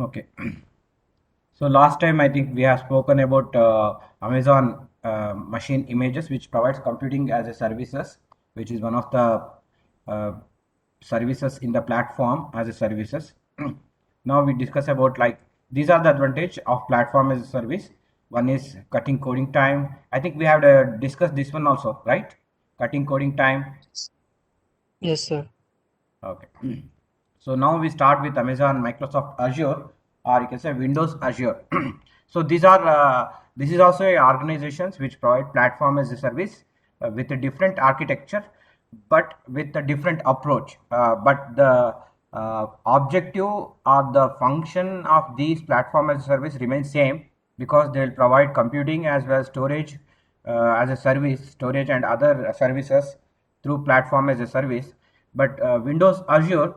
Okay. So last time I think we have spoken about Amazon machine images, which provides computing as a services, which is one of the uh, services in the platform as a services. Now we discuss about like these are the advantage of platform as a service. One is cutting coding time. I think we have discussed this one also, right? Cutting coding time. Yes, sir. Okay. So now we start with Amazon Microsoft Azure, or you can say Windows Azure. So this is also a organizations which provide platform as a service with a different architecture, but with a different approach. But the objective or the function of these platform as a service remains same because they will provide computing as well as storage as a service, storage and other services through platform as a service. But Windows Azure,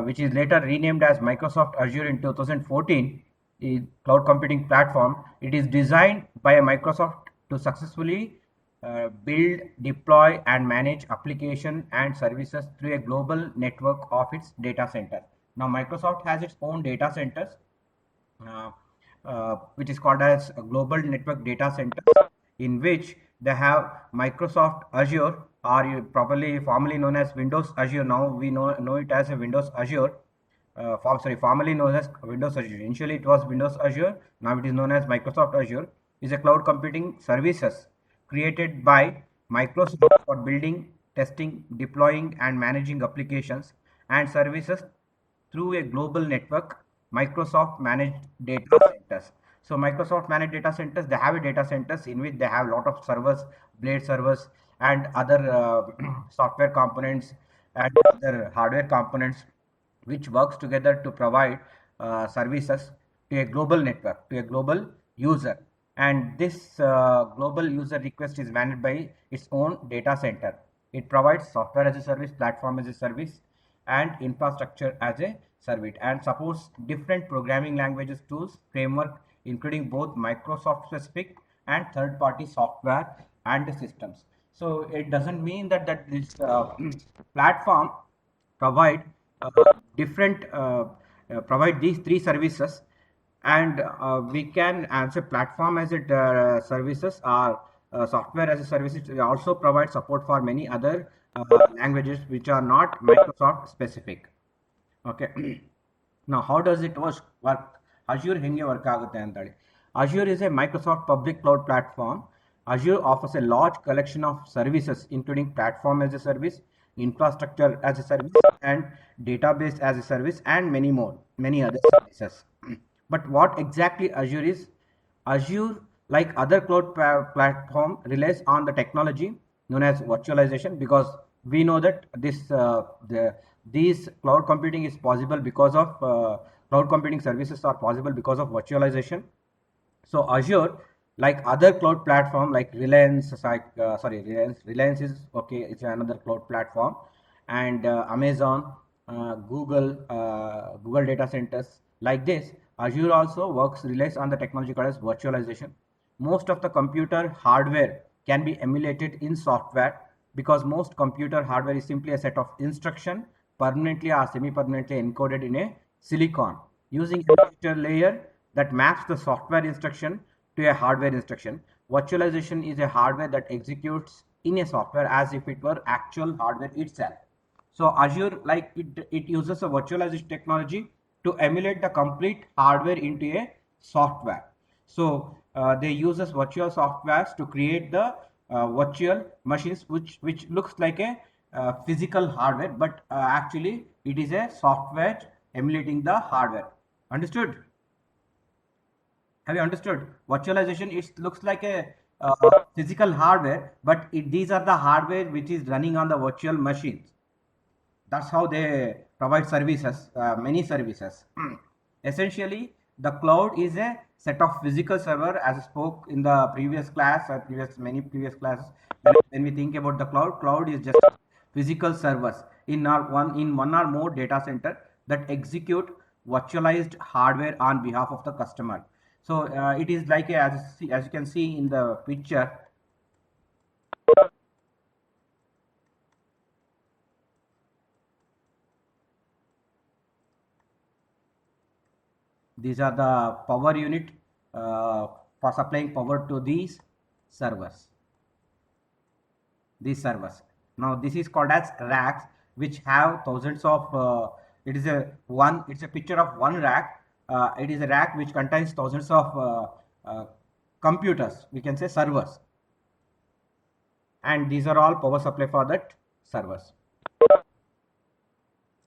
which is later renamed as Microsoft Azure in 2014, is cloud computing platform. It is designed by Microsoft to successfully build, deploy, and manage application and services through a global network of its data center. Now, Microsoft has its own data centers uh, which is called as a global network data centers, in which they have Microsoft Azure, or properly formerly known as Windows Azure. Now we know it as a Windows Azure. Formerly known as Windows Azure. Initially, it was Windows Azure. Now it is known as Microsoft Azure. Is a cloud computing services created by Microsoft for building, testing, deploying, and managing applications and services through a global network, Microsoft managed data centers. So Microsoft managed data centers, they have a data centers in which they have a lot of servers, blade servers, and other software components and other hardware components, which works together to provide services to a global network, to a global user. And this global user request is managed by its own data center. It provides software as a service, platform as a service, and infrastructure as a service, and supports different programming languages, tools, framework, including both Microsoft specific and third party software and systems. So it doesn't mean that this platform provide different provide these three services, and we can as a platform as it services or software as a service. It also provides support for many other languages which are not Microsoft specific. Okay. Now how does it work? Azure ಹೆಂಗೆ work ಆಗುತ್ತೆ ಅಂತೇಳಿ. Azure is a Microsoft public cloud platform. Azure offers a large collection of services including platform as a service, infrastructure as a service, and database as a service, and many more, many other services. But what exactly Azure is? Azure, like other cloud platform, relies on the technology known as virtualization, because we know that these cloud computing is possible because of cloud computing services are possible because of virtualization. So Azure, like other cloud platform like Reliance, Reliance is okay. It's another cloud platform, and Amazon, Google data centers. Like this, Azure also relies on the technology called as virtualization. Most of the computer hardware can be emulated in software, because most computer hardware is simply a set of instruction permanently or semi-permanently encoded in a silicon using a computer layer that maps the software instruction to a hardware instruction. Virtualization is a hardware that executes in a software as if it were actual hardware itself. So Azure, like it uses a virtualization technology to emulate the complete hardware into a software. So they uses virtual softwares to create the virtual machines, which looks like a physical hardware, but actually it is a software emulating the hardware. Understood? Have you understood? Virtualization, it looks like a physical hardware, but these are the hardware which is running on the virtual machines. That's how they provide services, many services. Essentially, the cloud is a set of physical server, as I spoke in the previous class or previous classes. When we think about the cloud is just physical servers in one or more data center that execute virtualized hardware on behalf of the customer. So it is like as you can see in the picture. These are the power unit for supplying power to these servers. Now this is called as racks, which have thousands of it's a picture of one rack. It is a rack which contains thousands of computers, we can say servers, and these are all power supply for that servers.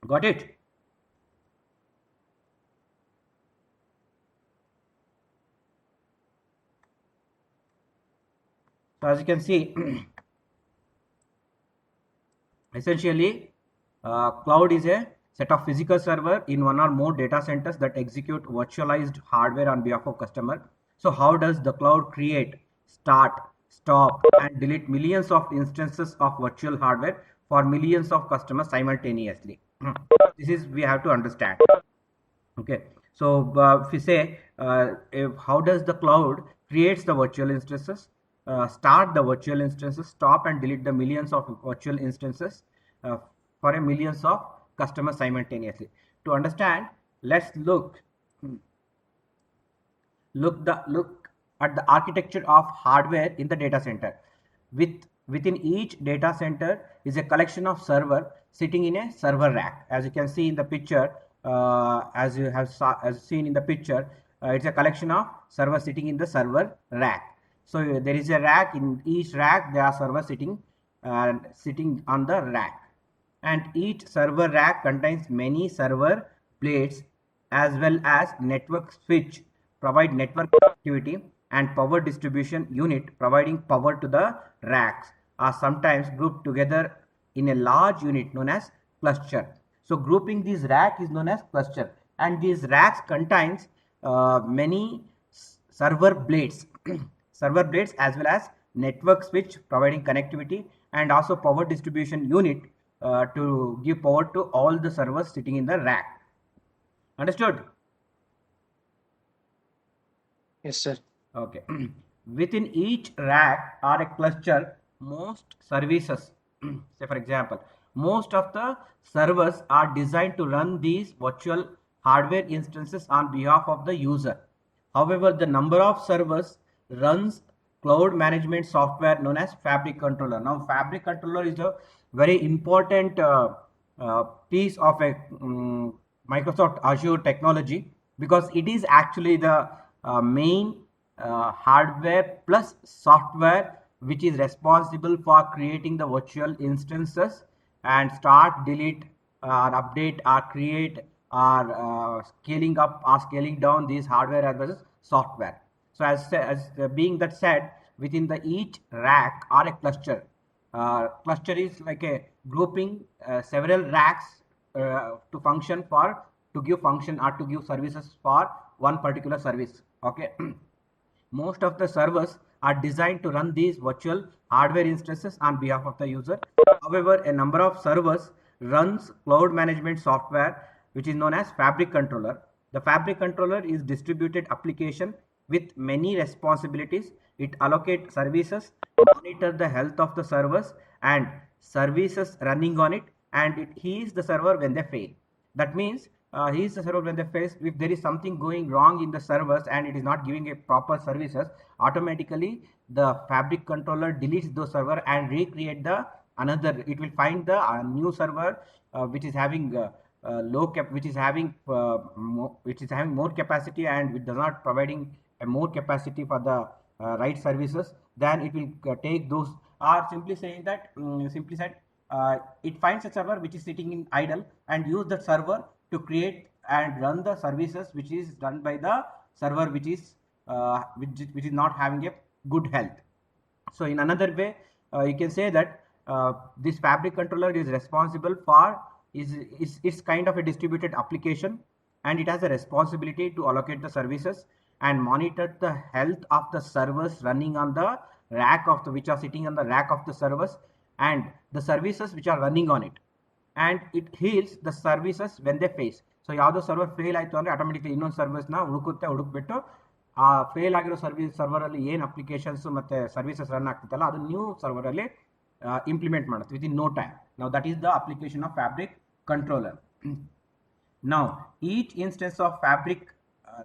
Got it? So as you can see, essentially, cloud is a set of physical server in one or more data centers that execute virtualized hardware on behalf of customer. So how does the cloud create, start, stop, and delete millions of instances of virtual hardware for millions of customers simultaneously? This is we have to understand. Okay, so if we say how does the cloud creates the virtual instances, start the virtual instances, stop and delete the millions of virtual instances uh, for a millions of customers simultaneously. To understand, let's look at the architecture of hardware in the data center. Within each data center is a collection of server sitting in a server rack. As you can see in the picture, as seen in the picture, it's a collection of servers sitting in the server rack. So there is a rack. In each rack there are servers sitting on the rack, and each server rack contains many server blades as well as network switch provide network connectivity, and power distribution unit providing power to the racks are sometimes grouped together in a large unit known as cluster. So grouping these rack is known as cluster, and these racks contains many server blades server blades as well as network switch providing connectivity, and also power distribution unit to give power to all the servers sitting in the rack. Understood? Yes, sir. Okay. Within each rack or a cluster, most services, say for example, most of the servers are designed to run these virtual hardware instances on behalf of the user. However, the number of servers runs cloud management software known as Fabric Controller. Now, Fabric Controller is a very important piece of a Microsoft Azure technology, because it is actually the main hardware plus software which is responsible for creating the virtual instances and start, delete, or update, or create, or scaling up or scaling down these hardware as well as software. So as being that said, within the each rack or a cluster, cluster is like a grouping several racks to give function or to give services for one particular service. Okay. Most of the servers are designed to run these virtual hardware instances on behalf of the user. However, a number of servers runs cloud management software which is known as Fabric Controller. The Fabric Controller is distributed application with many responsibilities. It allocates services, monitor the health of the servers and services running on it, and it heals the server when they fail. That means he is the server when they face, if there is something going wrong in the servers and it is not giving a proper services, automatically the Fabric Controller deletes those server and recreate the another. It will find the new server which is having which is having more capacity and which does not providing a more capacity for the right services. Then it will take those, or simply saying that simply said, it finds a server which is sitting in idle and use that server to create and run the services which is done by the server which is not having a good health. So in another way, you can say that this Fabric Controller is responsible for is kind of a distributed application, and it has a responsibility to allocate the services and monitor the health of the servers running on the rack of the which are sitting on the rack of the servers and the services which are running on it, and it heals the services when they face. So ಯಾವುದೋ server fail ಆಯಿತು ಅಂದರೆ automatically ಇನ್ನೊಂದು ಸರ್ವಿಸ್ನ ಹುಡುಕ್ಬಿಟ್ಟು ಆ fail ಆಗಿರೋ ಸರ್ವರಲ್ಲಿ ಏನು applications ಮತ್ತು services run ಆಗ್ತಿತ್ತಲ್ಲ ಅದು ನ್ಯೂ ಸರ್ವರಲ್ಲಿ ಇಂಪ್ಲಿಮೆಂಟ್ ಮಾಡುತ್ತೆ within no time. Now that is the application of Fabric Controller. Now each instance of Fabric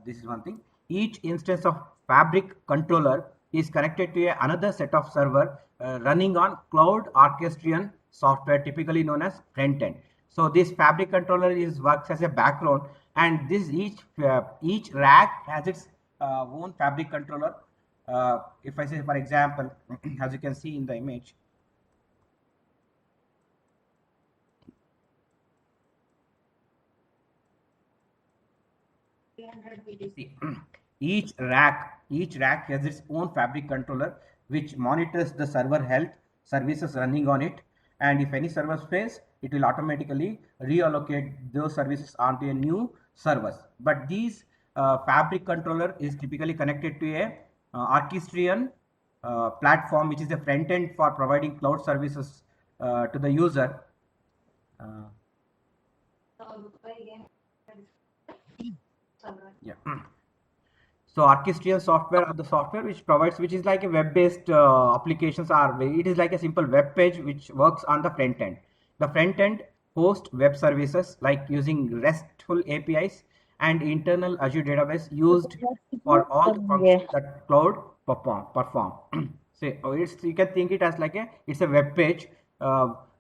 this is one thing. Each instance of Fabric controller is connected to another set of server running on cloud orchestrion software, typically known as front end. So this Fabric controller is works as a background, and this each rack has its own Fabric controller. If I say, for example, as you can see in the image, see, each rack has its own Fabric controller which monitors the server health, services running on it, and if any servers fails, it will automatically reallocate those services onto a new servers. But these Fabric controller is typically connected to a orchestrion platform, which is the front end for providing cloud services to the user. Uh, yeah. So orchestral software are the software which provides, which is like a web-based applications are, it is like a simple web page which works on the front end. The front end hosts web services like using RESTful APIs and internal Azure database used for all the functions that cloud perform. So it's, you can think it as like it's a web page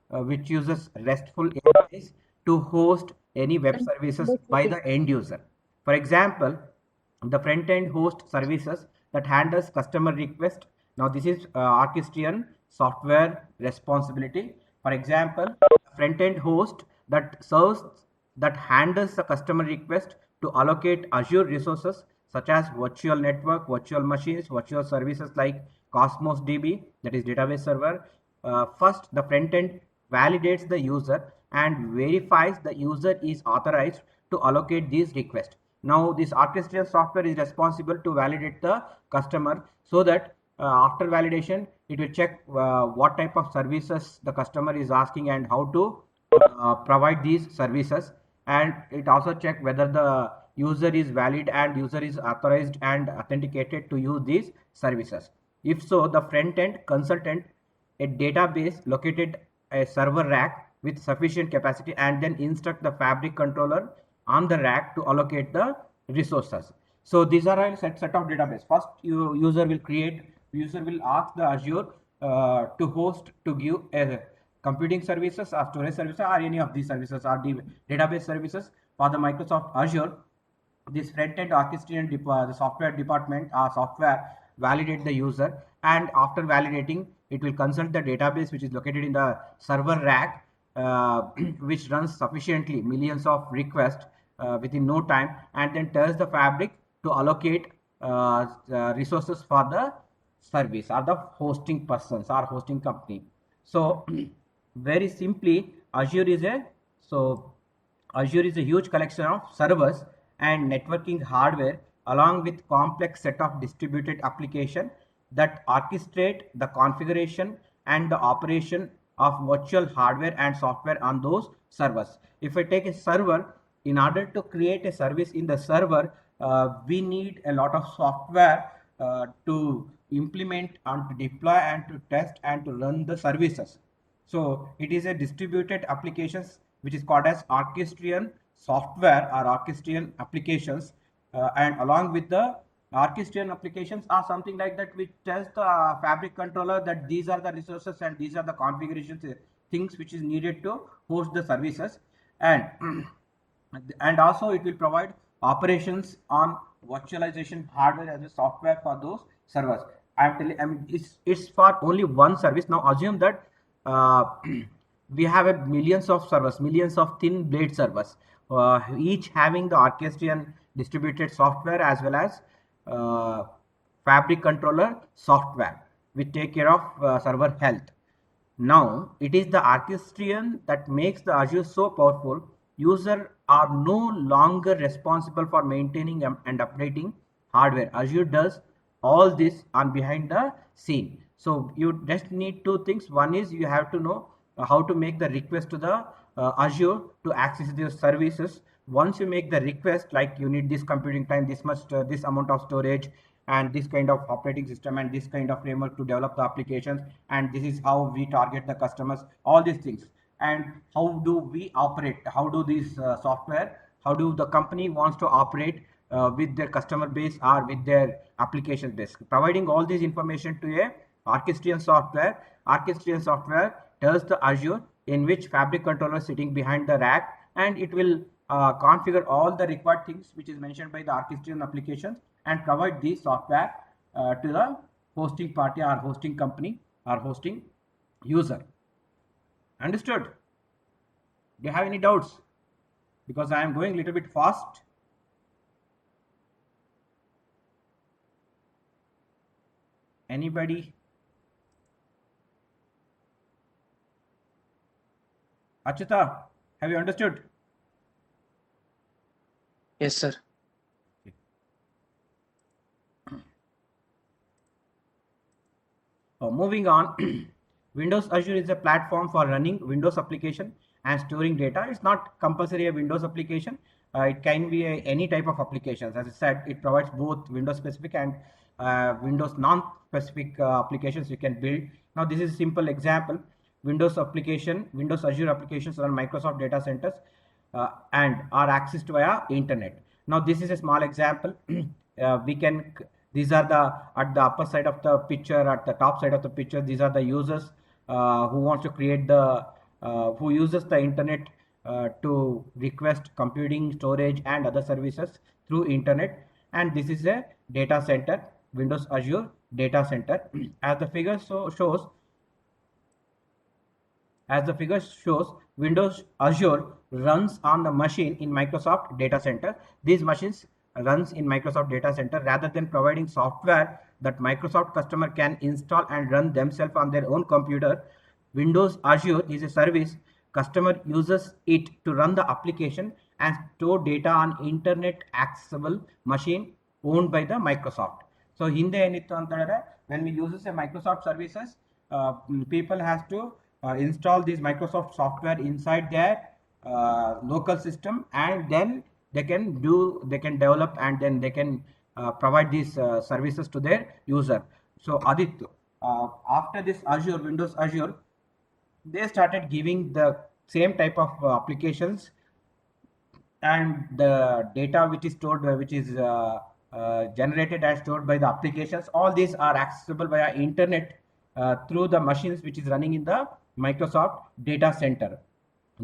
which uses RESTful APIs to host any web services by the end user. For example, the front end host services that handles customer request. Now this is orchestrion software responsibility. For example, front end host that serves, that handles the customer request to allocate Azure resources such as virtual network, virtual machines, virtual services like Cosmos DB, that is database server. First, the front end validates the user and verifies the user is authorized to allocate these requests. Now this orchestral software is responsible to validate the customer, so that after validation it will check what type of services the customer is asking and how to provide these services, and it also check whether the user is valid and user is authorized and authenticated to use these services. If so, the front end consultant a database located a server rack with sufficient capacity and then instruct the Fabric controller on the rack to allocate the resources. So these are a set of database. First, user will ask the Azure to host, to give a computing services or storage services or any of these services or the database services for the Microsoft Azure. This front-end orchestrion the software department software validate the user, and after validating it will consult the database which is located in the server rack, which runs sufficiently millions of requests within no time, and then tells the Fabric to allocate resources for the service or the hosting persons or hosting company. So very simply, Azure is a huge collection of servers and networking hardware along with complex set of distributed application that orchestrate the configuration and the operation of virtual hardware and software on those servers. If I take a server, in order to create a service in the server, we need a lot of software to implement and to deploy and to test and to run the services. So it is a distributed applications which is called as orchestrion software or orchestrion applications, and along with the orchestrion applications are something like that which tells the Fabric controller that these are the resources and these are the configurations things which is needed to host the services, and and also it will provide operations on virtualization hardware as a software for those servers. I'm telling, I mean, it's for only one service. Now assume that uh, we have a millions of servers, millions of thin blade servers, each having the orchestrion distributed software as well as uh, Fabric controller software which take care of server health. Now, it is the orchestrion that makes the Azure so powerful. Users are no longer responsible for maintaining and updating hardware. Azure does all this on behind the scene. So you just need two things. One is you have to know how to make the request to the Azure to access these services. Once you make the request, like you need this computing time, this much, this amount of storage, and this kind of operating system and this kind of framework to develop the applications, and this is how we target the customers, all these things, and how do we operate, how do these software, how do the company wants to operate with their customer base or with their application base. Providing all this information to a orchestrion software. Orchestrion software tells the Azure in which fabric controller is sitting behind the rack, and it will configure all the required things which is mentioned by the orchestrion applications and provide the software to the hosting party or hosting company or hosting user. Understood? Do you have any doubts? Because I am going a little bit fast. Anybody? Achita, have you understood? Yes, sir. Moving on, Windows Azure is a platform for running Windows application and storing data. It's not compulsory a Windows application. It can be any type of applications. As I said, it provides both Windows specific and Windows non-specific applications you can build. Now, this is a simple example. Windows application, Windows Azure applications run Microsoft data centers and are accessed via internet. Now, this is a small example. We can these are the at the upper side of the picture, at the top side of the picture, these are the users who wants to create the who uses the internet to request computing, storage and other services through internet. And this is a data center, Windows Azure data center. As the figure shows, Windows Azure runs on the machine in Microsoft data center. These machines runs in Microsoft data center rather than providing software that Microsoft customer can install and run themselves on their own computer. Windows Azure is a service. Customer uses it to run the application and store data on internet accessible machine owned by the Microsoft. So ಹಿಂದೆ ಏನಿತ್ತು ಅಂತ ಹೇಳಿದ್ರೆ, when we uses a Microsoft services, people has to install this Microsoft software inside their local system, and then they can develop, and then they can provide these services to their user. So Aditya, after this Azure, Windows Azure, they started giving the same type of applications, and the data which is stored, which is generated and stored by the applications, all these are accessible via internet through the machines which is running in the Microsoft data center.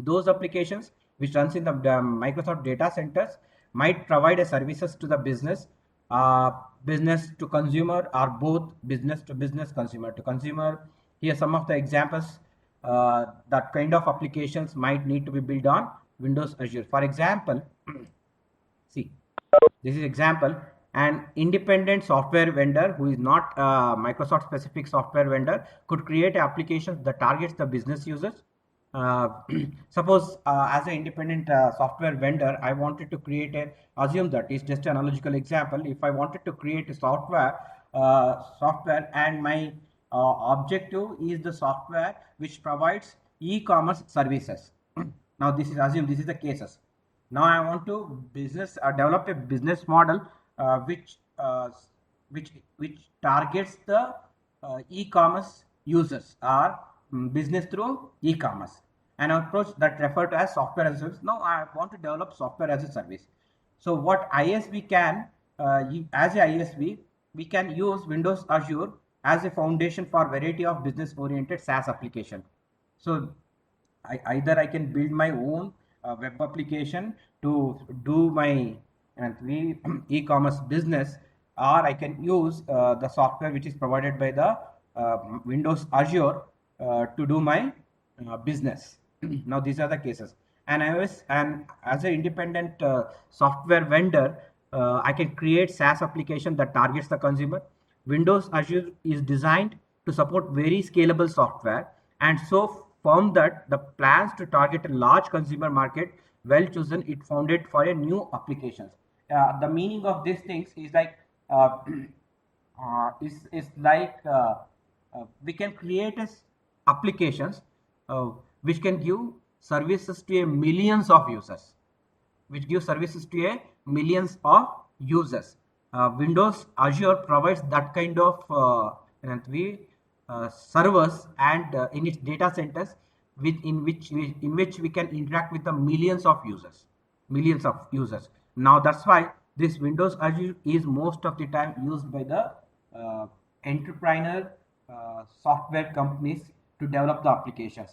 Those applications which runs in the Microsoft data centers might provide a services to the business, business to consumer, or both business to business, consumer to consumer. Here some of the examples that kind of applications might need to be built on Windows Azure. For example, see, this is example. An independent software vendor who is not a Microsoft specific software vendor could create applications that targets the business users. Suppose as an independent software vendor, I wanted to create assume that is just an analogical example. If I wanted to create a software and my objective is the software which provides e-commerce services. Now this is assume this is the cases. Now I want to develop a business model which targets the e-commerce users or business through e-commerce, an approach that referred to as software as a service. Now I want to develop software as a service. So what ISV can as a ISV, we can use Windows Azure as a foundation for variety of business oriented SaaS application. So either I can build my own web application to do my e-commerce business, or I can use the software which is provided by the Windows Azure to do my business. Now these are the cases. And as an independent software vendor, I can create SaaS application that targets the consumer. Windows Azure is designed to support very scalable software, and so found that the plans to target a large consumer market well chosen, it founded for a new applications. The meaning of these things is like we can create applications which can give services to a millions of users, Windows Azure provides that kind of servers and in its data centers in which we can interact with the millions of users. Now that's why This Windows Azure is most of the time used by the entrepreneur software companies to develop the applications.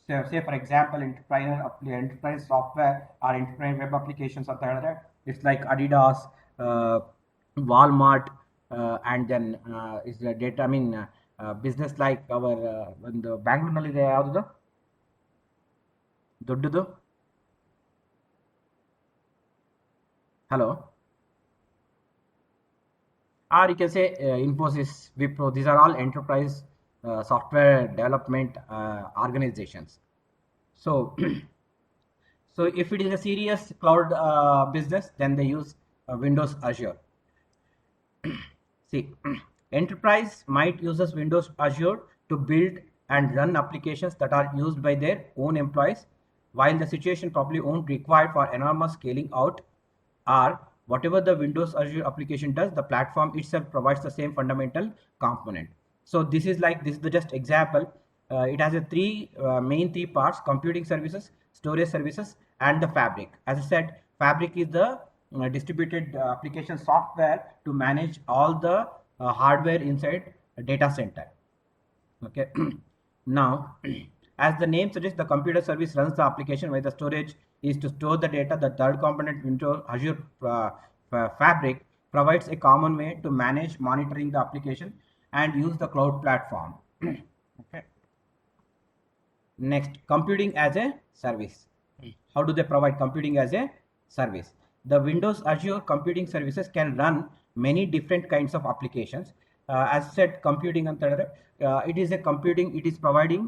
So, say for example, enterprise software or enterprise web applications or the it's like Adidas, uh, Walmart, and then is the data. I mean, business like our ಒಂದು ಬ್ಯಾಂಗ್ಳೂರ್ನಲ್ಲಿ ಇದೆ ಯಾವ್ದು ದೊಡ್ಡದು. Hello. Or you can say Infosys, Wipro. These are all enterprise software development organizations. So, so if it is a serious cloud business, then they use Windows Azure. See, enterprise might uses Windows Azure to build and run applications that are used by their own employees, while the situation probably won't require for enormous scaling out, or whatever the Windows Azure application does, the platform itself provides the same fundamental component. So this is the just example. It has a main three parts: computing services, storage services, and the fabric. As I said, fabric is the distributed application software to manage all the hardware inside a data center. Okay. Now, as the name suggests, the computer service runs the application, where the storage is to store the data. The third component, Windows Azure Fabric, provides a common way to manage monitoring the application and use the cloud platform. Okay. Next, computing as a service. How do they provide computing as a service? The Windows Azure computing services can run many different kinds of applications. As said, computing and it is a computing. It is providing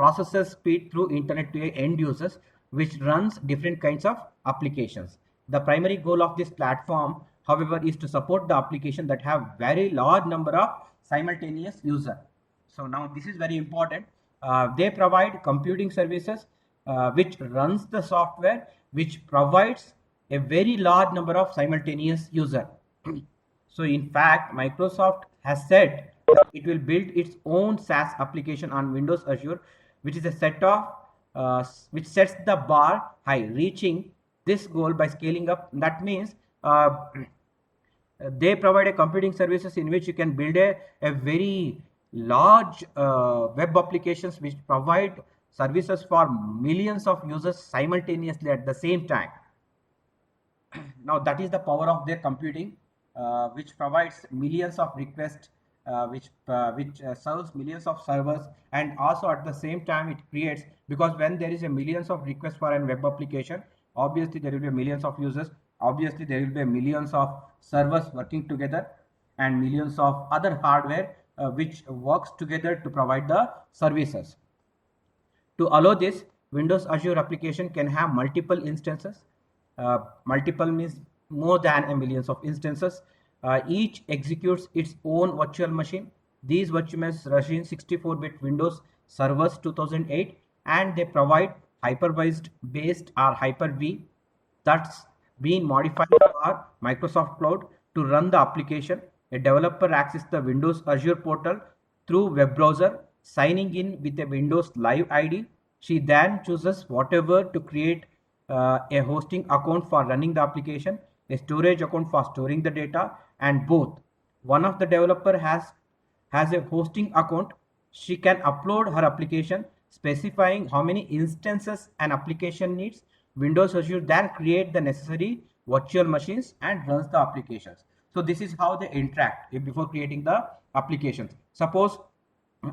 processor speed through internet to end users, which runs different kinds of applications. The primary goal of this platform, however, is to support the application that have very large number of simultaneous user. So now this is very important. They provide computing services which runs the software which provides a very large number of simultaneous user. So in fact, Microsoft has said that it will build its own SaaS application on Windows Azure, which is a set of which sets the bar high, reaching this goal by scaling up. That means they provide a computing services in which you can build a very large web applications which provide services for millions of users simultaneously at the same time. Now that is the power of their computing, which provides millions of requests, which serves millions of servers, and also at the same time it creates, because when there is a millions of requests for a web application, obviously there will be millions of users, obviously there will be millions of servers working together, and millions of other hardware which works together to provide the services. To allow this, Windows Azure application can have multiple instances. Multiple means more than a millions of instances. Each executes its own virtual machine. These virtual machines 64-bit Windows servers 2008, and they provide hypervised based or Hyper-V that's been modified for Microsoft Cloud to run the application. A developer accesses the Windows Azure portal through web browser, signing in with a Windows Live ID. She then chooses whatever to create a hosting account for running the application, a storage account for storing the data, and both. One of the developer has a hosting account. She can upload her application specifying how many instances an application needs. Windows Azure then create the necessary virtual machines and runs the applications. So this is how they interact before creating the applications. Suppose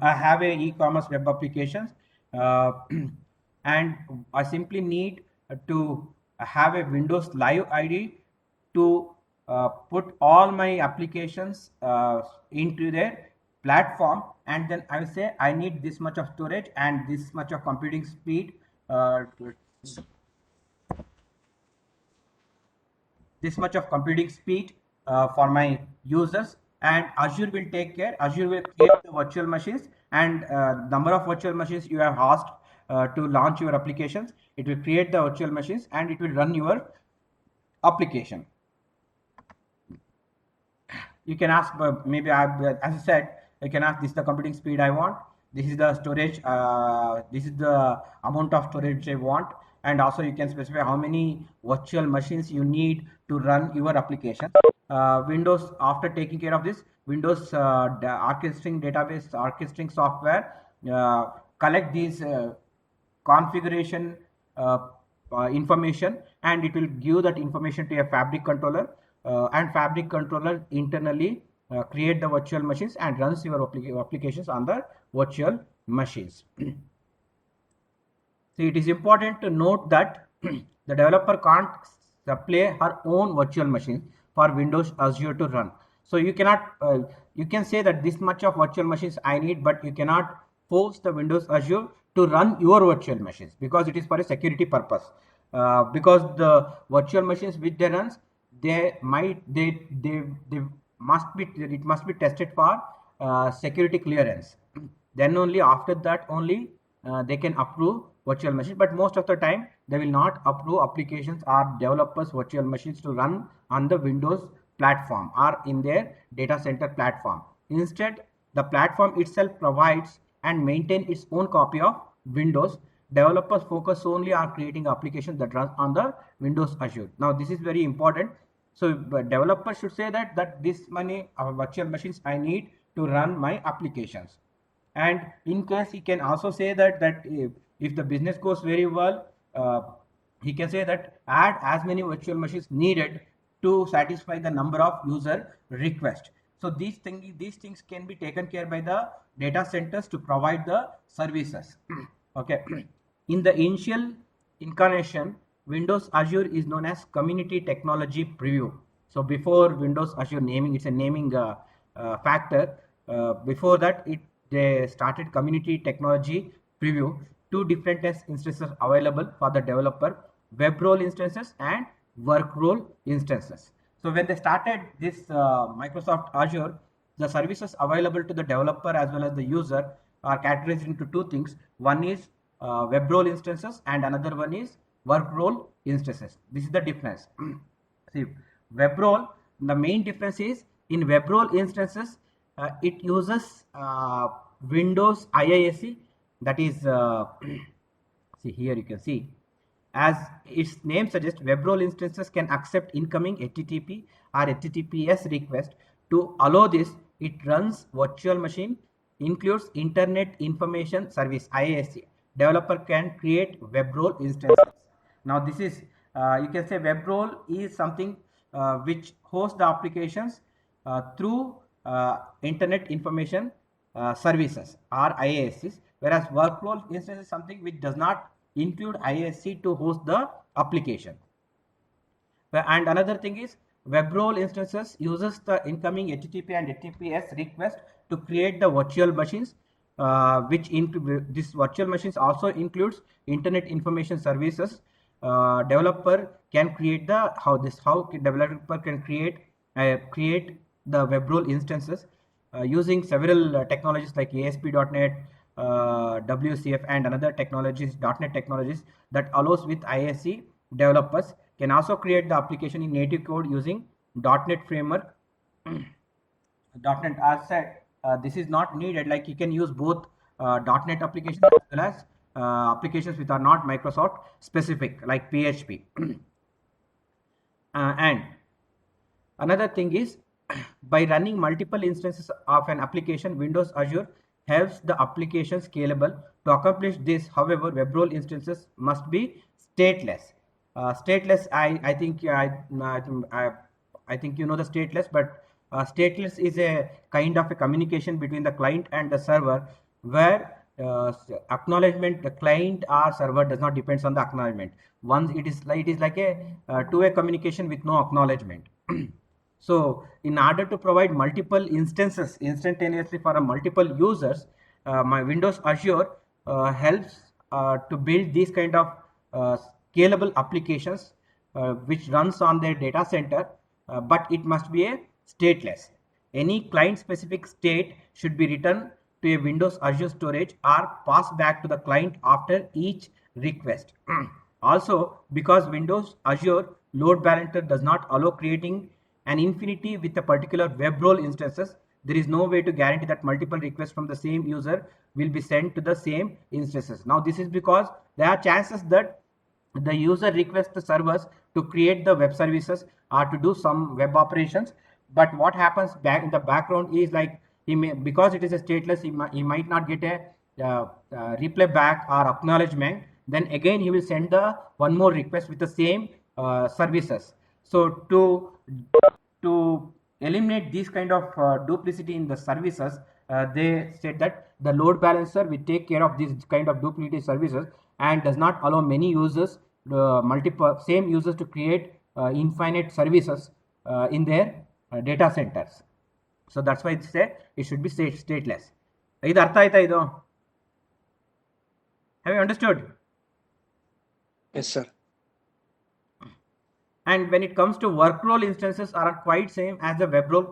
I have a e-commerce web applications, and I simply need to have a Windows Live ID to put all my applications into their platform, and then I will say I need this much of storage and this much of computing speed, this much of computing speed for my users, and Azure will take care. Azure will create the virtual machines, and number of virtual machines you have asked to launch your applications, it will create the virtual machines and it will run your application. You can ask, maybe as I said, you can ask, this is the computing speed I want, this is the storage, this is the amount of storage I want, and also you can specify how many virtual machines you need to run your application. Windows, after taking care of this, Windows orchestrating database, orchestrating software collect these configuration information, and it will give that information to a fabric controller, and fabric controller internally create the virtual machines and runs your applications on the virtual machines. So it is important to note that the developer can't supply her own virtual machine for Windows Azure to run. So you cannot, you can say that this much of virtual machines I need, but you cannot force the Windows Azure to run your virtual machines, because it is for a security purpose. Because the virtual machines which they runs, they must be, it must be tested for security clearance. Then only after that only they can approve virtual machines, but most of the time they will not approve applications or developers virtual machines to run on the Windows platform or in their data center platform. Instead, the platform itself provides and maintain its own copy of Windows. Developers focus only on creating applications that run on the Windows Azure. Now this is very important. So developers should say that this many virtual machines I need to run my applications. And in case he can also say that if the business goes very well, he can say that add as many virtual machines needed to satisfy the number of user requests. So these things can be taken care by the data centers to provide the services. Okay. In the initial incarnation, Windows Azure is known as Community Technology Preview. So before Windows Azure naming, it's a naming factor. Before that, they started Community Technology Preview. Two different test instances available for the developer: web role instances and work role instances. So when they started this Microsoft Azure, the services available to the developer as well as the user are categorized into two things. One is web role instances and another one is work role instances. This is the difference. See, web role, the main difference is in web role instances, it uses Windows IISc, that is see here you can see, as its name suggests, web role instances can accept incoming HTTP or HTTPS request. To allow this, it runs virtual machine, includes Internet Information Service IISc. Developer can create web role instances. Now this is, you can say web role is something which hosts the applications through Internet Information Services or IIScs, whereas work role instance is something which does not include IISc to host the application. And another thing is, web role instances uses the incoming HTTP and HTTPS request to create the virtual machines, which this virtual machines also includes Internet Information Services. Developer can create the how developer can create the web role instances using several technologies like ASP.NET, WCF, and another technologies, .NET technologies that allows with IISc. Developers can also create the application in native code using .NET framework. .NET, as said, this is not needed. Like you can use both .NET applications as well as applications which are not Microsoft specific, like PHP. And another thing is, by running multiple instances of an application, Windows Azure helps the application scalable. To accomplish this, however, web role instances must be stateless. Stateless, I think you know the stateless, but stateless is a kind of a communication between the client and the server, where acknowledgement, the client or server does not depends on the acknowledgement. Once it is like a two-way communication with no acknowledgement. So in order to provide multiple instances instantaneously for a multiple users, my Windows Azure helps to build these kind of scalable applications which runs on their data center, but it must be a stateless. Any client specific state should be written to a Windows Azure storage or passed back to the client after each request. Also, because Windows Azure load balancer does not allow creating an infinity with a particular web role instances, there is no way to guarantee that multiple requests from the same user will be sent to the same instances. Now this is because there are chances that the user requests the servers to create the web services or to do some web operations. But what happens back in the background is like he may, because it is a stateless, he might not get a reply back or acknowledgement. Then again he will send the one more request with the same services. So to eliminate this kind of duplicity in the services, they said that the load balancer will take care of this kind of duplicity services and does not allow many users, multiple same users, to create infinite services in their data centers. So that's why it say it should be stateless. ಇದು ಅರ್ಥ ಆಯ್ತಾ ಇದು? Have you understood? Yes, sir. And when it comes to work role instances are quite same as the web role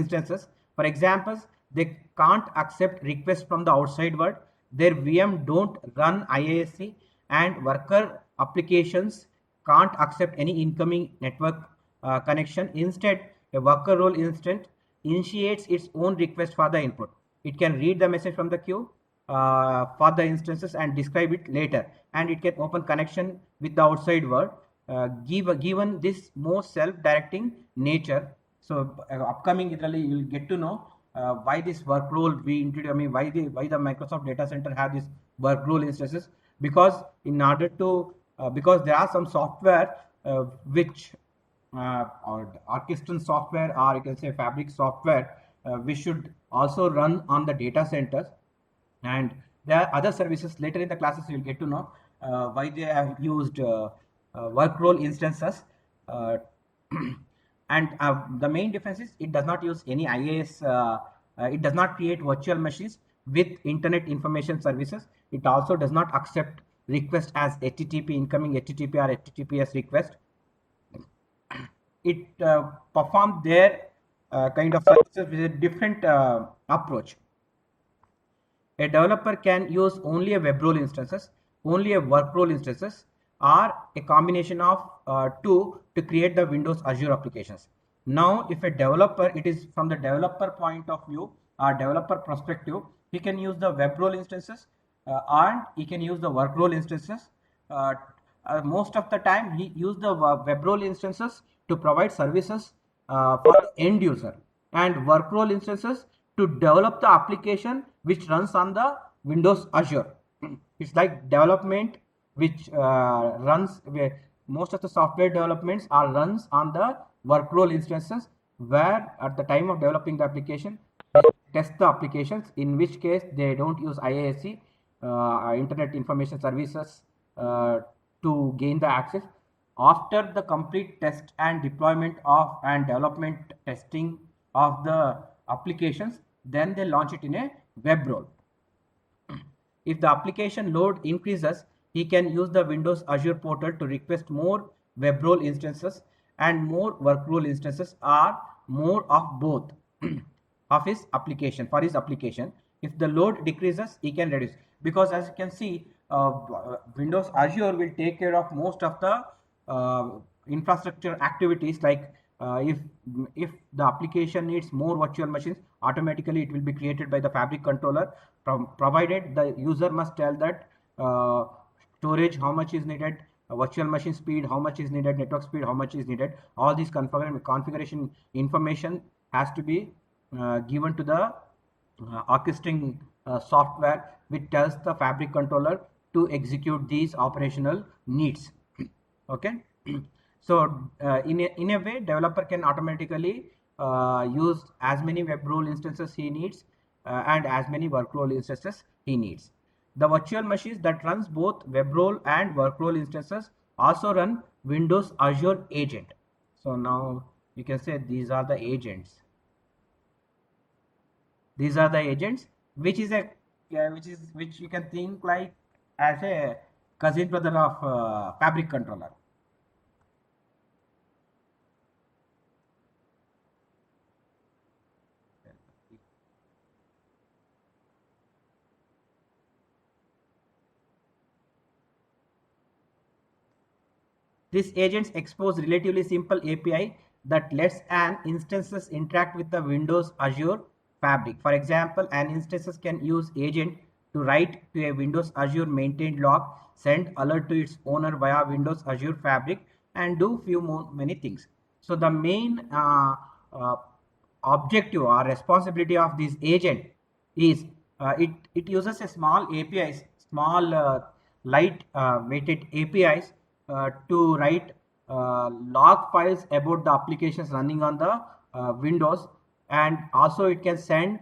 instances. For examples, they can't accept requests from the outside world. Their VM don't run IASC, and worker applications can't accept any incoming network connection. Instead, a worker role instance initiates its own request for the input. It can read the message from the queue for the instances and describe it later, and it can open connection with the outside world. Given this more self-directing nature, so upcoming idರಲ್ಲಿ you will get to know why this work role we introduce. I mean, why the Microsoft data center have this work role instances, because in order to because there are some software which or orchestral software, or you can say fabric software, which should also run on the data centers. And there are other services later in the classes you will get to know why they have used work role instances. And the main difference is it does not use any IaaS. It does not create virtual machines with internet information services. It also does not accept request as HTTP, incoming HTTP or HTTPS request. It performs their kind of services with a different approach. A developer can use only a web role instances, only a work role instances, or a combination of two to create the Windows Azure applications. Now, if a developer, it is from the developer point of view or developer perspective, he can use the web role instances and he can use the work role instances. Most of the time, he use the web role instances to provide services for the end user, and work role instances to develop the application which runs on the Windows Azure. It's like development which runs where most of the software developments are runs on the work role instances, where at the time of developing the application they test the applications, in which case they don't use IASC, internet information services, to gain the access. After the complete test and deployment of and development testing of the applications, then they launch it in a web role. If the application load increases, he can use the Windows Azure portal to request more web role instances and more work role instances, or more of both of his application for his application. If the load decreases, he can reduce, because as you can see, Windows Azure will take care of most of the infrastructure activities. Like if the application needs more virtual machines, automatically it will be created by the fabric controller, provided the user must tell that storage how much is needed, virtual machine speed how much is needed, network speed how much is needed. All these configuration information has to be given to the orchestrating software, which tells the fabric controller to execute these operational needs. Okay. So in a way, developer can automatically use as many web role instances he needs and as many work role instances he needs. The virtual machines that runs both web role and work role instances also run Windows Azure agent. So now you can say these are the agents. These are the agents, which is a which you can think like as a cousin brother of fabric controller. These agents expose relatively simple API that lets an instances interact with the Windows Azure fabric. For example, an instances can use agent to write to a Windows Azure maintained log, send alert to its owner via Windows Azure Fabric, and do few more many things. So the main uh, objective or responsibility of this agent is it uses a small APIs, small light weighted APIs to write log files about the applications running on the Windows, and also it can send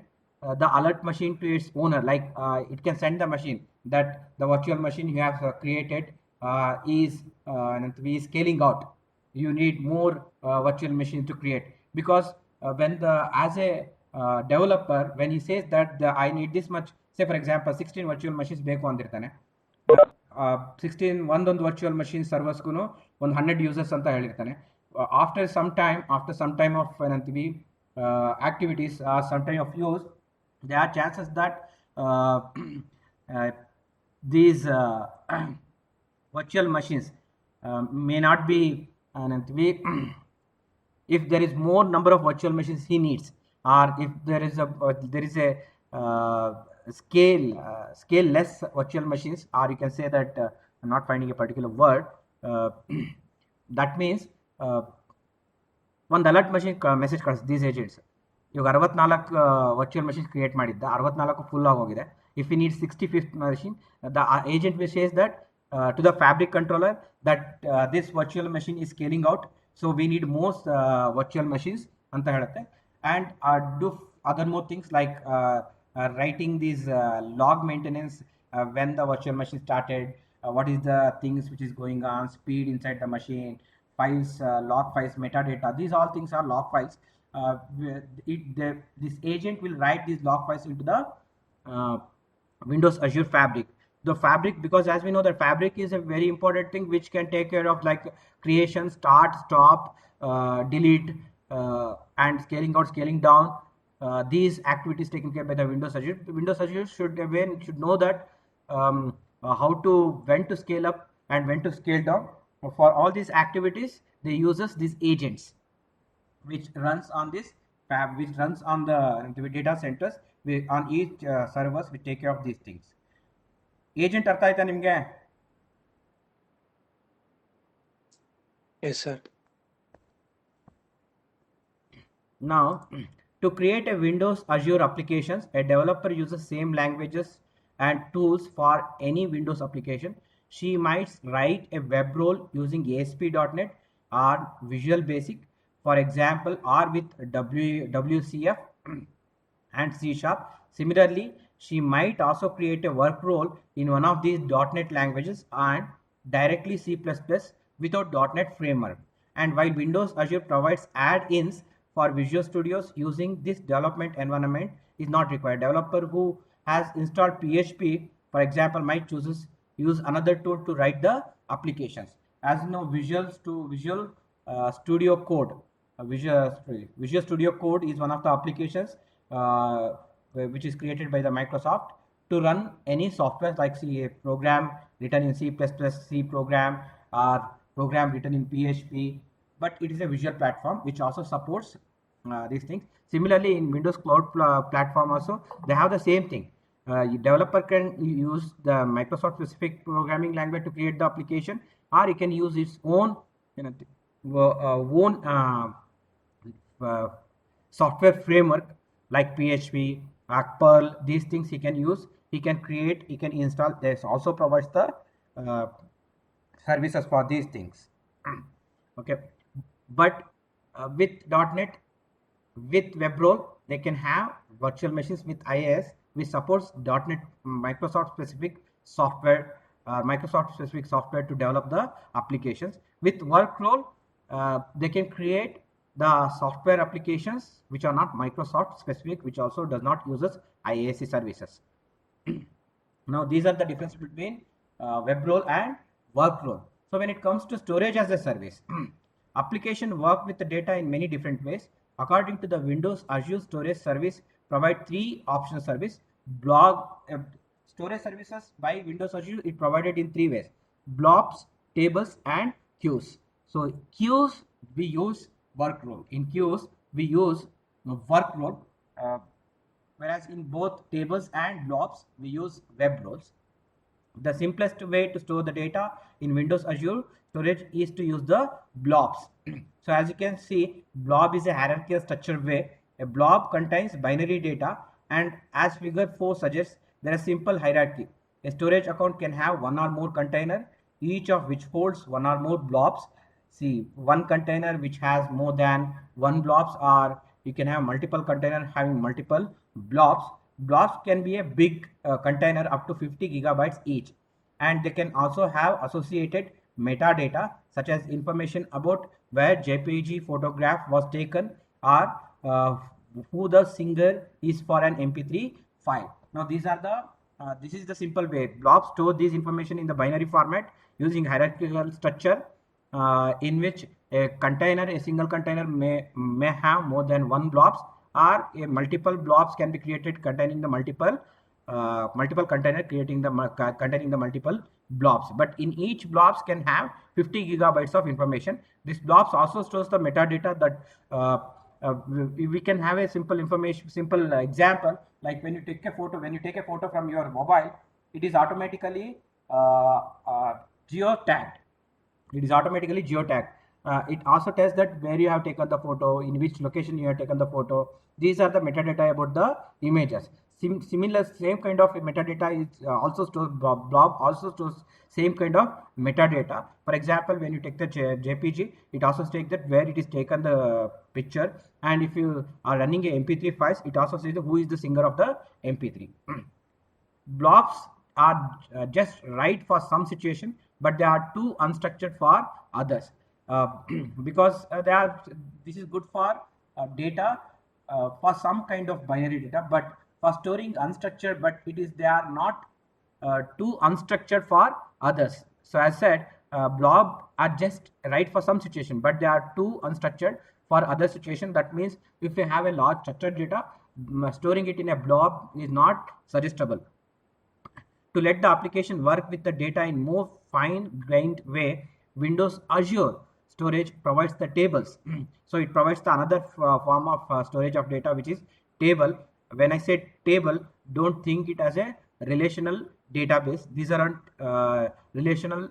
the alert machine to its owner. Like it can send the machine that the virtual machine you have created is scaling out. You need more virtual machine to create, because when the as a developer, when he says that I need this much, say for example 16 virtual machines ಬೇಕು ಅಂದಿರ್ತಾನೆ, 16 ಒಂದೊಂದು virtual machine ಸರ್ವರ್ಸ್ಗೂ ಒಂದು 100 users ಅಂತ ಹೇಳಿರ್ತಾನೆ. After some time of ಏನಂತೀವಿ activities or some time of use, there are chances that these virtual machines may not be if there is more number of virtual machines he needs, or if there is a scale less virtual machines, or you can say that I'm not finding a particular word, that means ಒಂದು alert machine message ಕಳಿಸ್ these agents. ಇವಾಗ 64 virtual machines create ಮಾಡಿದ್ದ, 64 full ಆಗೋಗಿದೆ. If you need 65th machine, the agent will says that to the fabric controller that this virtual machine is scaling out, so we need more virtual machines ಅಂತ ಹೇಳುತ್ತೆ. And do other more things like writing these log maintenance when the virtual machine started, what is the things which is going on, speed inside the machine, files, log files, metadata. These all things are log files. This agent will write these log files into the Windows Azure Fabric. The Fabric, because as we know that Fabric is a very important thing which can take care of like creation, start, stop, delete, and scaling out, scaling down. These activities taken care by the Windows Azure. Windows Azure should know that how to when to scale up and when to scale down. For all these activities, they uses these agents which runs on this which runs on the data centers on each servers which take care of these things. Agent ಅರ್ಥ ಆಯ್ತಾ ನಿಮಗೆ? Yes, sir. Now, to create a Windows Azure applications, a developer uses same languages and tools for any Windows application. She might write a web role using ASP.NET or Visual Basic, for example, or with WCF and C#. Similarly, she might also create a work role in one of these .NET languages and directly C++ without .NET framework. And while Windows Azure provides add-ins for Visual Studios, using this development environment is not required. Developer who has installed PHP, for example, might use another tool to write the applications. As you know, Visual Studio Code. Visual Studio Code is one of the applications which is created by the Microsoft to run any software, like a program written in C++, C program, or program written in PHP. But it is a visual platform which also supports these things. Similarly, in Windows Cloud platform also, they have the same thing. Developer can use the Microsoft specific programming language to create the application, or he can use its own software framework like PHP, Perl. These things he can use, he can create, he can install. This also provides the services for these things. Okay, but with .NET, with web role, they can have virtual machines with IaaS, which supports .NET Microsoft specific software, to develop the applications. With work role, they can create the software applications which are not Microsoft specific, which also does not uses IaaS services. Now these are the difference between web role and work role. So when it comes to storage as a service, application work with the data in many different ways. According to the Windows Azure Storage Service, provide 3 optional service. Blob storage services by Windows Azure, it provided in 3 ways: blobs, tables, and queues. So queues we use work role. In queues we use work role. whereas in both tables and blobs we use web roles. The simplest way to store the data in Windows Azure storage is to use the blobs. So as you can see, blob is a hierarchical structured way. A blob contains binary data, and as figure 4 suggests, there is simple hierarchy. A storage account can have one or more container, each of which holds one or more blobs. See, one container which has more than one blobs, or you can have multiple container having multiple blobs. Blobs can be a big container up to 50 gigabytes each, and they can also have associated metadata such as information about where JPG photograph was taken, or who the singer is for an MP3 file. Now these are the this is the simple way. Blobs store this information in the binary format using hierarchical structure, in which a single container may have more than one blobs, or a multiple blobs can be created containing the multiple container containing the multiple blobs. But in each blobs can have 50 gigabytes of information. This blobs also stores the metadata that we can have a simple example, like when you take a photo from your mobile, it is automatically geotagged. It is automatically geotagged. It also tests that where you have taken the photo, in which location you have taken the photo. These are the metadata about the images. Similar, same kind of metadata is also stored. Blob also stores same kind of metadata. For example, when you take the JPG, it also takes that where it is taken the picture, and if you are running a MP3 files, it also says who is the singer of the MP3. Blobs are just right for some situation, but they are too unstructured for others. Because this is good for data, for some kind of binary data, but for storing unstructured, but they are not too unstructured for others. So as said, blob are just right for some situation, but they are too unstructured for other situation. That means if you have a large structured data, storing it in a blob is not suggestible. To let the application work with the data in more fine-grained way, Windows Azure storage provides the tables. So it provides the another form of storage of data, which is table. When I say table, don't think it as a relational database. These aren't relational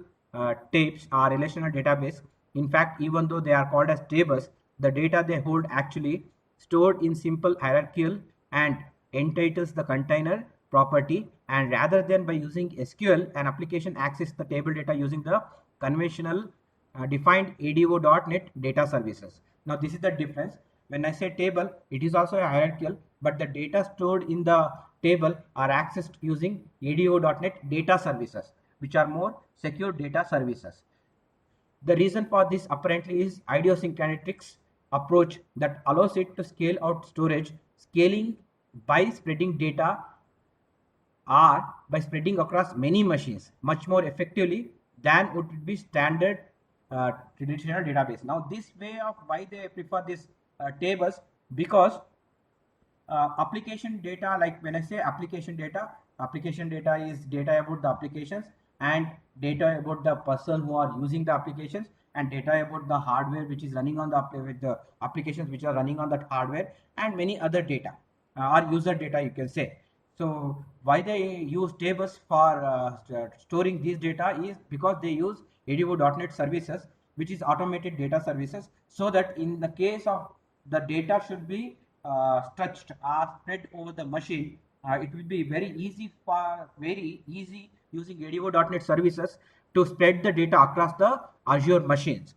tapes or relational database. In fact, even though they are called as tables, the data they hold actually stored in simple hierarchical and entitles the container property, and rather than by using SQL, an application accesses the table data using the conventional defined ADO.NET data services. Now this is the difference. When I say table, it is also a hierarchical, but the data stored in the table are accessed using ADO.NET data services, which are more secure data services. The reason for this apparently is idiosyncratic approach that allows it to scale out storage, scaling by spreading data or by spreading across many machines much more effectively than would be standard traditional database. Now this way of why they prefer these tables, because application data, like when I say application data is data about the applications, and data about the person who are using the applications, and data about the hardware which is running on the applications which are running on that hardware, and many other data or user data, you can say. So why they use tables for storing these data is because they use ADO.NET services, which is automated data services, so that in the case of the data should be stretched or spread over the machine, it will be very easy using ADO.NET services to spread the data across the Azure machines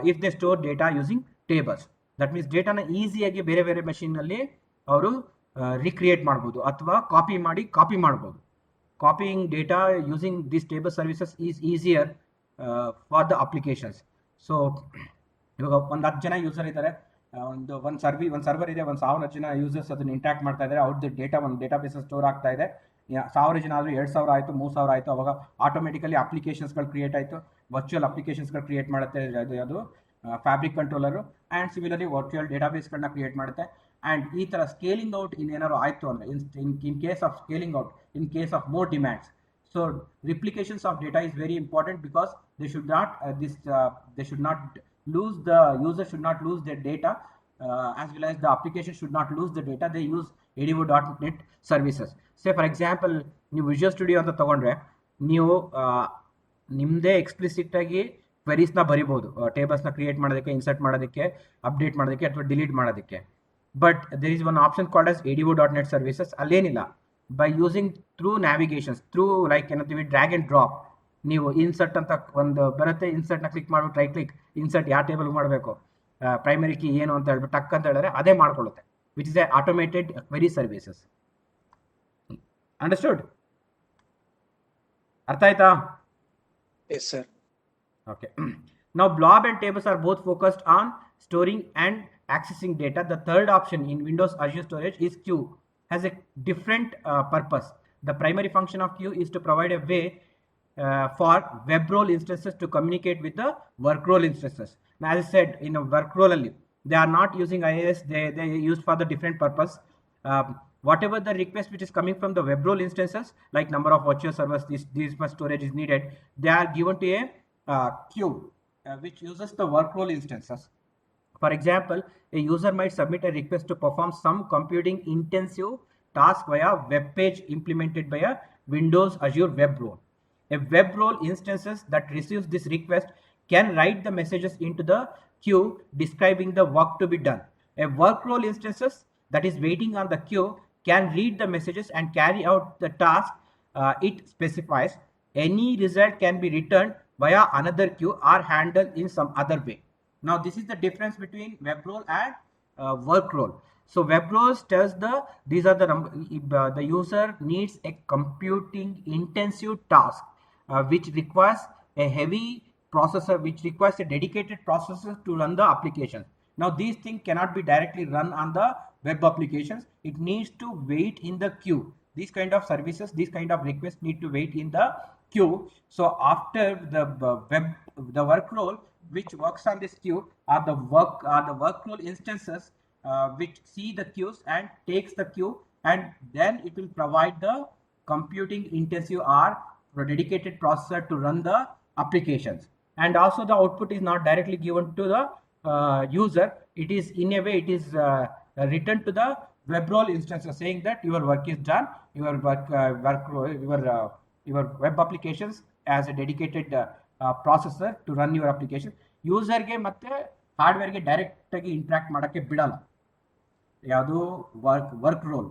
if they store data using tables. That means data na ಈಸಿಯಾಗಿ ಬೇರೆ ಬೇರೆ machine ನಲ್ಲಿ ಅವರು recreate ಮಾಡಬಹುದು ಅಥವಾ copy ಮಾಡಬಹುದು. Copying data using these table services is easier for the applications. So ಇವಾಗ ಒಂದು 10 ಜನ ಯೂಸರ್ ಇದ್ದಾರೆ, ಒಂದು ಸರ್ವರ್ ಇದೆ, ಒಂದು 1000 ಜನ ಯೂಸರ್ಸ್ ಅದನ್ನ ಇಂಟ್ರಾಕ್ಟ್ ಮಾಡ್ತಾ ಇದ್ದಾರೆ, ಅವ್ರದ್ದು ಡೇಟಾ ಒಂದು ಡೇಟಾಬೇಸ್ ಸ್ಟೋರ್ ಆಗ್ತಾ ಇದೆ. 1000 ಜನ ಆದರೂ 2000 ಆಯಿತು, 3000 ಆಯಿತು, ಅವಾಗ ಆಟೋಮೆಟಿಕಲಿ ಅಪ್ಲಿಕೇಶನ್ಸ್ಗಳು ಕ್ರಿಯೇಟ್ ಆಯಿತು, ವರ್ಚುವಲ್ ಅಪ್ಲಿಕೇಶನ್ಸ್ಗಳು ಕ್ರಿಯೇಟ್ ಮಾಡುತ್ತೆ ಅದು fabric controller, and similarly virtual ಡೇಟಾಬೇಸ್ಗಳನ್ನ ಕ್ರಿಯೇಟ್ ಮಾಡುತ್ತೆ. ಆ್ಯಂಡ್ ಈ ಥರ ಸ್ಕೇಲಿಂಗ್ ಔಟ್ ಇನ್ನೇನಾದ್ರು ಆಯಿತು ಅಂದರೆ in case of scaling out, in case of more demands, so replications of data is very important, because they should not lose, the user should not lose their data, as well as the application should not lose the data. They use ADO.NET services. Say for example ನೀವು Visual Studio ಅಂತ ತಗೊಂಡ್ರೆ ನೀವು ನಿಮ್ಮದೇ explicit ಆಗಿ ಕ್ವೆರೀಸ್ನ ಬರಿಬೋದು, ಟೇಬಲ್ಸ್ನ create ಮಾಡೋದಕ್ಕೆ, ಇನ್ಸರ್ಟ್ ಮಾಡೋದಕ್ಕೆ, ಅಪ್ಡೇಟ್ ಮಾಡೋದಕ್ಕೆ ಅಥವಾ ಡಿಲೀಟ್ ಮಾಡೋದಕ್ಕೆ. But there is one option called as ADO.NET services. ಅಲ್ಲೇನಿಲ್ಲ, by using through navigations, through like ಏನಂತೀವಿ ಡ್ರ್ಯಾಗ್ ಆ್ಯಂಡ್ ಡ್ರಾಪ್, ನೀವು ಇನ್ಸರ್ಟ್ ಅಂತ ಒಂದು ಬರುತ್ತೆ, ಇನ್ಸರ್ಟ್ನ ಕ್ಲಿಕ್ ಮಾಡ್ಬಿಟ್ಟು ರೈಟ್ ಕ್ಲಿಕ್, ಇನ್ಸರ್ಟ್ ಯಾವ ಟೇಬಲ್ ಮಾಡಬೇಕು, ಪ್ರೈಮರಿ ಕೀ ಏನು ಅಂತ ಹೇಳ್ಬಿಟ್ಟು ಟಕ್ ಅಂತ ಹೇಳಿದ್ರೆ ಅದೇ ಮಾಡ್ಕೊಳ್ಳುತ್ತೆ, which is a automated query services. Understood? ಅರ್ಥ ಆಯ್ತಾ? Yes, sir. Okay. Now blob and tables are both focused on storing and accessing data. The third option in Windows Azure Storage is queue, has a different purpose. The primary function of queue is to provide a way for web role instances to communicate with the work role instances. Now, as I said, in a work role only, they are not using IIS, they used for the different purpose. Whatever the request which is coming from the web role instances, like number of virtual servers, this much storage is needed, they are given to a queue which uses the work role instances. For example, a user might submit a request to perform some computing intensive task via web page implemented by a Windows Azure web role. A web role instances that receives this request can write the messages into the queue describing the work to be done. A work role instances that is waiting on the queue can read the messages and carry out the task it specifies. Any result can be returned via another queue or handled in some other way. Now this is the difference between web role and work role. So web roles tells these are the user needs a computing intensive task which requires a heavy processor, which requires a dedicated processor to run the application. Now these things cannot be directly run on the web applications. It needs to wait in the queue. These kind of services, these kind of requests need to wait in the queue. So after the work role which works on this queue are the work role instances which see the queues and takes the queue, and then it will provide the computing intensive or dedicated processor to run the applications. And also the output is not directly given to the user. It is in a way it is written to the web role instances saying that your work is done, your your web applications as a dedicated processor to run your application. User ಗೆ ಮತ್ತೆ ಹಾರ್ಡ್ವೇರ್ಗೆ direct ಆಗಿ interact ಮಾಡೋಕ್ಕೆ ಬಿಡಲ್ಲ ಯಾವುದು work role.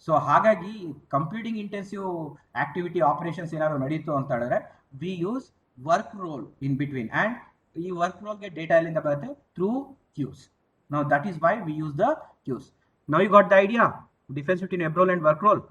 So ಹಾಗಾಗಿ computing intensive activity operations ಏನಾದ್ರು ನಡೀತು ಅಂತ ಹೇಳಿದ್ರೆ we use work role in between, and ಈ ವರ್ಕ್ ರೋಲ್ಗೆ ಡೇಟಾ ಎಲ್ಲಿಂದ ಬರುತ್ತೆ? Through queues. Now that is why we use the queues. Now you got the idea, difference between web role and work role.